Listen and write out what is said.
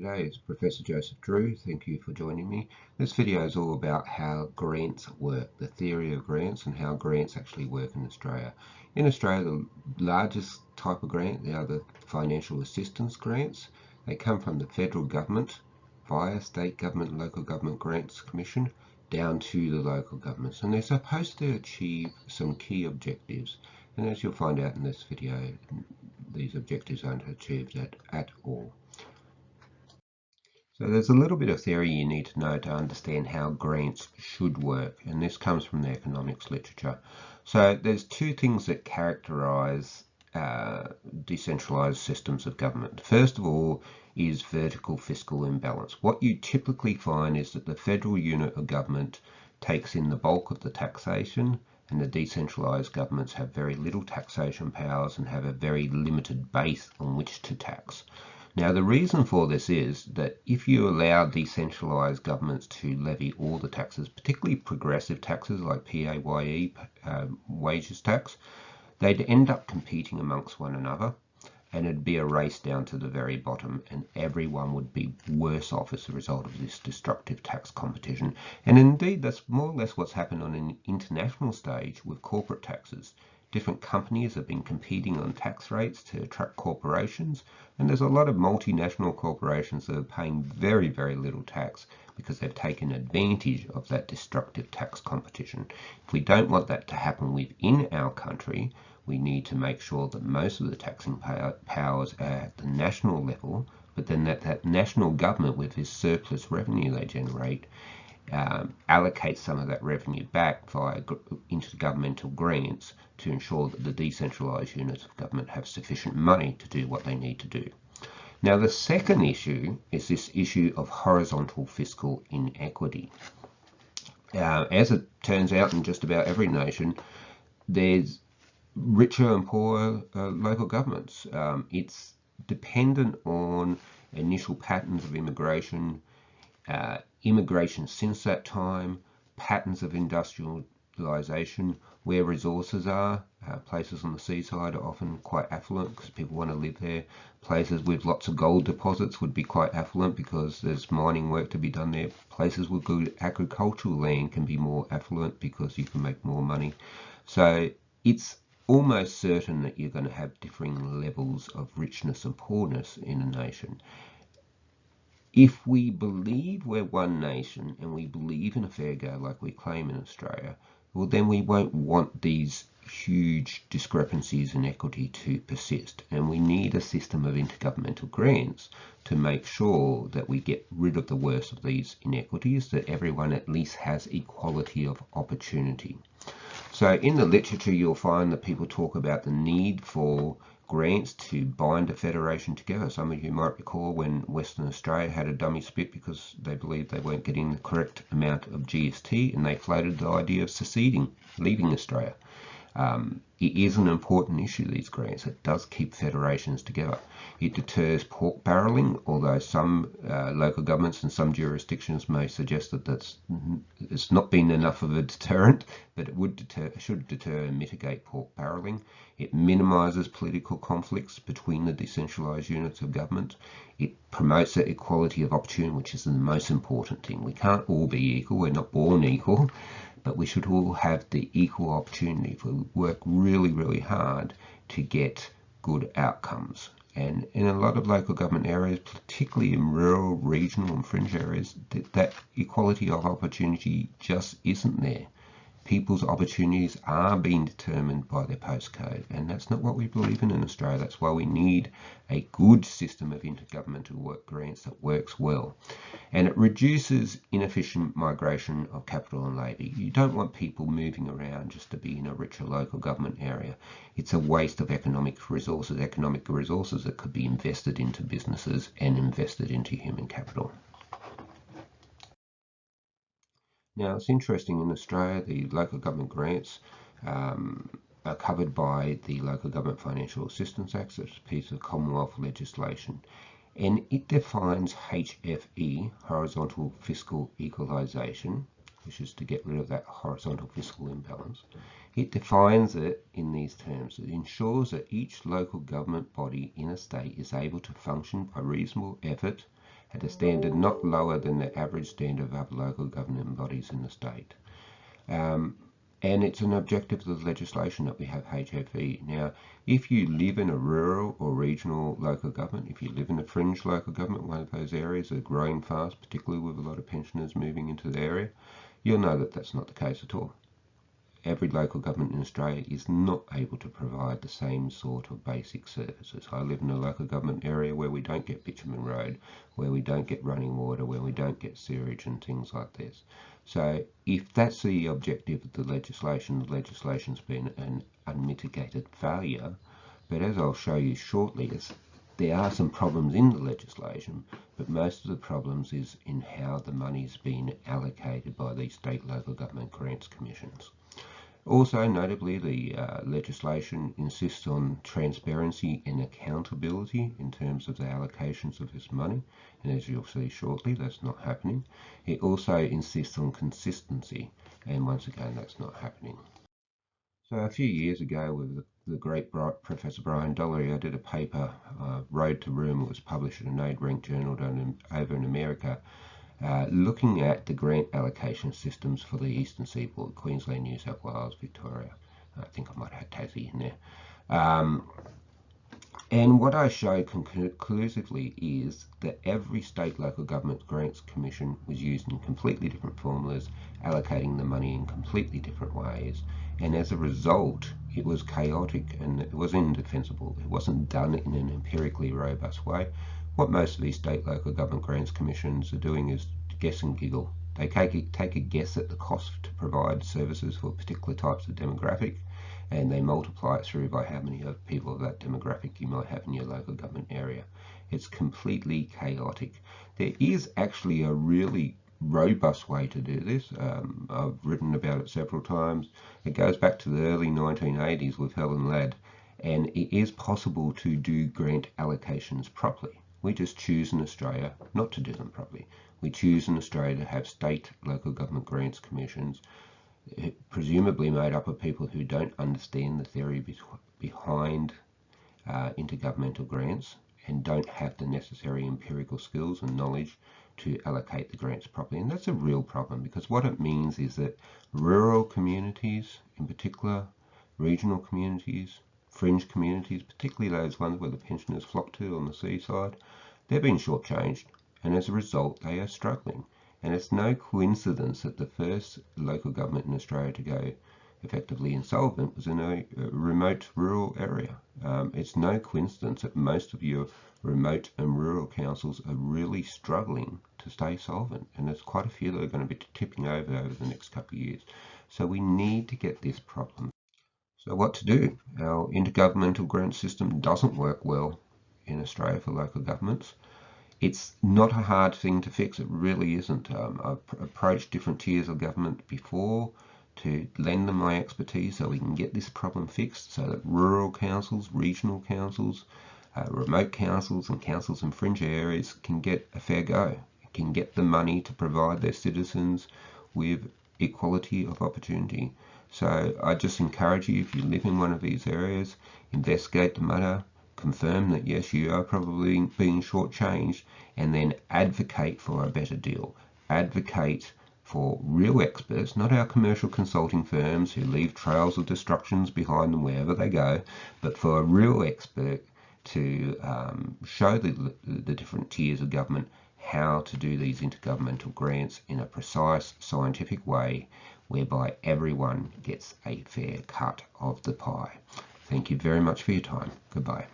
G'day, it's Professor Joseph Drew. Thank you for joining me. This video is all about how grants work, the theory of grants and how grants actually work in Australia. In Australia, the largest type of grant, they are the financial assistance grants. They come from the federal government via state government and local government grants commission down to the local governments, and they're supposed to achieve some key objectives. And as you'll find out in this video, these objectives aren't achieved at all. So there's a little bit of theory you need to know to understand how grants should work, and this comes from the economics literature. So there's two things that characterize decentralized systems of government. First of all is vertical fiscal imbalance. What you typically find is that the federal unit of government takes in the bulk of the taxation, and the decentralized governments have very little taxation powers and have a very limited base on which to tax. Now, the reason for this is that if you allow decentralized governments to levy all the taxes, particularly progressive taxes like PAYE, wages tax, they'd end up competing amongst one another, and it'd be a race down to the very bottom, and everyone would be worse off as a result of this destructive tax competition. And indeed, that's more or less what's happened on an international stage with corporate taxes. Different companies have been competing on tax rates to attract corporations, and there's a lot of multinational corporations that are paying very, very little tax because they've taken advantage of that destructive tax competition. If we don't want that to happen within our country, we need to make sure that most of the taxing powers are at the national level, but then that national government, with this surplus revenue they generate, allocate some of that revenue back via intergovernmental grants to ensure that the decentralized units of government have sufficient money to do what they need to do. Now, the second issue is this issue of horizontal fiscal inequity. As it turns out in just about every nation, there's richer and poorer local governments. It's dependent on initial patterns of immigration, immigration since that time, patterns of industrialization, where resources are. Places on the seaside are often quite affluent because people want to live there. Places with lots of gold deposits would be quite affluent because there's mining work to be done there. Places with good agricultural land can be more affluent because you can make more money. So it's almost certain that you're going to have differing levels of richness and poorness in a nation. If we believe we're one nation and we believe in a fair go like we claim in Australia, well, then we won't want these huge discrepancies in equity to persist, and we need a system of intergovernmental grants to make sure that we get rid of the worst of these inequities, that everyone at least has equality of opportunity. So in the literature, you'll find that people talk about the need for grants to bind a federation together. Some of you might recall when Western Australia had a dummy spit because they believed they weren't getting the correct amount of GST, and they floated the idea of seceding, leaving Australia. It is an important issue, these grants. It does keep federations together. It deters pork barrelling, although some local governments and some jurisdictions may suggest that it's not been enough of a deterrent, but it should deter and mitigate pork barrelling. It minimises political conflicts between the decentralised units of government. It promotes that equality of opportunity, which is the most important thing. We can't all be equal. We're not born equal. But we should all have the equal opportunity if we work really, really hard to get good outcomes. And in a lot of local government areas, particularly in rural, regional and fringe areas, that equality of opportunity just isn't there. People's opportunities are being determined by their postcode, and that's not what we believe in Australia. That's why we need a good system of intergovernmental work grants that works well. And it reduces inefficient migration of capital and labour. You don't want people moving around just to be in a richer local government area. It's a waste of economic resources that could be invested into businesses and invested into human capital. Now, it's interesting, in Australia, the local government grants are covered by the Local Government Financial Assistance Act. It's a piece of Commonwealth legislation, and it defines HFE, horizontal fiscal equalisation, which is to get rid of that horizontal fiscal imbalance. It defines it in these terms. It ensures that each local government body in a state is able to function by reasonable effort at a standard not lower than the average standard of other local government bodies in the state. And it's an objective of the legislation that we have HFE. Now, if you live in a rural or regional local government, if you live in a fringe local government, one of those areas that are growing fast, particularly with a lot of pensioners moving into the area, you'll know that that's not the case at all. Every local government in Australia is not able to provide the same sort of basic services. I live in a local government area where we don't get bitumen road, where we don't get running water, where we don't get sewerage and things like this. So if that's the objective of the legislation's been an unmitigated failure. But as I'll show you shortly, there are some problems in the legislation, but most of the problems is in how the money's been allocated by these state local government grants commissions. Also, notably, the legislation insists on transparency and accountability in terms of the allocations of this money, and as you'll see shortly, that's not happening. It also insists on consistency, and once again, that's not happening. So a few years ago, with the great Professor Brian Dollery, I did a paper, Road to Room. It was published in an aid-ranked journal over in America, looking at the grant allocation systems for the Eastern Seaboard, Queensland, New South Wales, Victoria. I think I might have Tassie in there. And what I show conclusively is that every state local government grants commission was using completely different formulas, allocating the money in completely different ways. And as a result, it was chaotic and it was indefensible. It wasn't done in an empirically robust way. What most of these state local government grants commissions are doing is guess and giggle. They take a guess at the cost to provide services for particular types of demographic, and they multiply it through by how many people of that demographic you might have in your local government area. It's completely chaotic. There is actually a really robust way to do this. I've written about it several times. It goes back to the early 1980s with Helen Ladd, and it is possible to do grant allocations properly. We just choose in Australia not to do them properly. We choose in Australia to have state local government grants commissions, presumably made up of people who don't understand the theory behind intergovernmental grants and don't have the necessary empirical skills and knowledge to allocate the grants properly. And that's a real problem, because what it means is that rural communities, in particular regional communities, fringe communities, particularly those ones where the pensioners flock to on the seaside, they're being shortchanged, and as a result they are struggling. And it's no coincidence that the first local government in Australia to go effectively insolvent was in a remote rural area. It's no coincidence that most of your remote and rural councils are really struggling to stay solvent, and there's quite a few that are going to be tipping over the next couple of years. So we need to get this problem. So what to do? Our intergovernmental grant system doesn't work well in Australia for local governments. It's not a hard thing to fix, it really isn't. I've approached different tiers of government before to lend them my expertise so we can get this problem fixed, so that rural councils, regional councils, remote councils and councils in fringe areas can get a fair go, can get the money to provide their citizens with equality of opportunity. So I just encourage you, if you live in one of these areas, investigate the matter, confirm that yes, you are probably being shortchanged, and then advocate for a better deal. Advocate for real experts, not our commercial consulting firms who leave trails of destructions behind them wherever they go, but for a real expert to show the different tiers of government how to do these intergovernmental grants in a precise scientific way whereby everyone gets a fair cut of the pie. Thank you very much for your time. Goodbye.